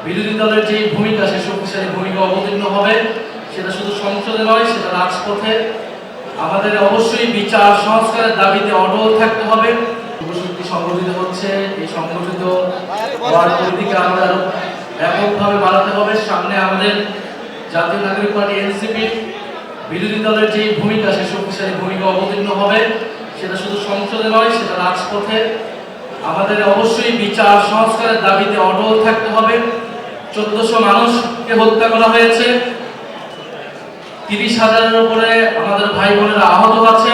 বিরোধী দলের যে ভূমিকা, সে শক্তিশালী ভূমিকা অবতীর্ণ হবে। সেটা শুধু সংসদে নয়, সেটা রাজপথে। আমাদের অবশ্যই বিচার সংস্কারের দাবিতে অটল থাকতে হবে। যুবশক্তি সংগঠিত হচ্ছে, এই সংগঠিত হওয়ার পরিধিকে আমাদের ব্যাপকভাবে বাড়াতে হবে। সামনে আমাদের জাতীয় নাগরিক পার্টি এনসিপি বিরোধী দলের যে ভূমিকা, সে শক্তিশালী ভূমিকা অবতীর্ণ হবে। সেটা শুধু সংসদে নয়, সেটা রাজপথে। আমাদের অবশ্যই বিচার সংস্কারের দাবিতে অটল থাকতে হবে। 1400 মানুষকে হত্যা করা হয়েছে, 30,000-এর উপরে আমাদের ভাই বোনেরা আহত আছে।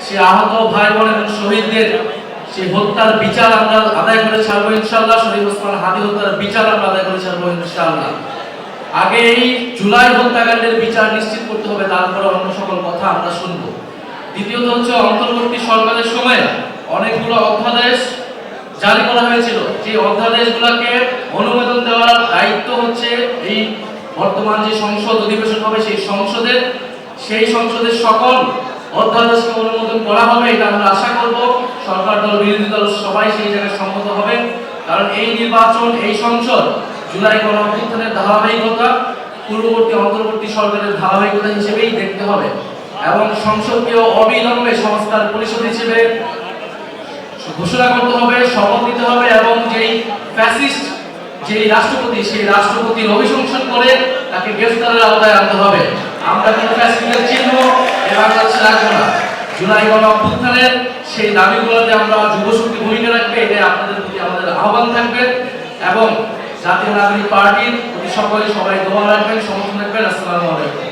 সেই আহত ভাই বোন এবং শহীদদের সেই হত্যার বিচার আমরা আদায় করে ছাড়বো ইনশাআল্লাহ। শরীফ ওসমান হাদি হত্যার বিচার আমরা আদায় করে ছাড়বো ইনশাআল্লাহ। আগে এই জুলাই হত্যাকাণ্ডের বিচার নিশ্চিত করতে হবে, তারপরে অন্য সকল কথা আমরা শুনবো। দ্বিতীয়ত হচ্ছে, অন্তর্বর্তী সরকারের সময় অনেকগুলো অধ্যাদেশ জারি করা হয়েছিল। যে অধ্যাদেশগুলোকে অনুমোদন দেওয়ার দায়িত্ব হচ্ছে এই বর্তমান যে সংসদ অধিবেশন হবে সেই সংসদের সকল অধ্যাদেশকে অনুমোদন করা হবে। এটা আমরা আশা করব সরকার দল বিরোধী দল সবাই সেই জায়গায় সম্মত হবে। কারণ এই নির্বাচন, এই সংসদ জুলাই গণঅভ্যুত্থানের ধারাবাহিকতা, পূর্ববর্তী অন্তর্বর্তী সরকারের ধারাবাহিকতা হিসেবেই দেখতে হবে এবং সংসদকে অবিলম্বে সংস্কার পরিষদ হিসেবে ঘোষণা করতে হবে, শপথ নিতে হবে এবং যেই ফ্যাসিস্ট যেই রাষ্ট্রপতি, সেই রাষ্ট্রপতির অভিশংসন করে তাকে গ্রেফতারের আওতায় আনতে হবে। আমরা কোনো ফ্যাসিস্টের চিহ্ন এ বাংলাদেশে রাখবো না। জুলাই গণঅভ্যুত্থানের সেই দাবিগুলোতে আমরা যুবশক্তি ভূমিকা রাখবে, এটাই আপনাদের প্রতি আমাদের আহ্বান থাকবে। এবং জাতীয় নাগরিক পার্টির প্রতি সবাই দোয়া রাখবেন, সমর্থন রাখবেন। আসসালামু আলাইকুম।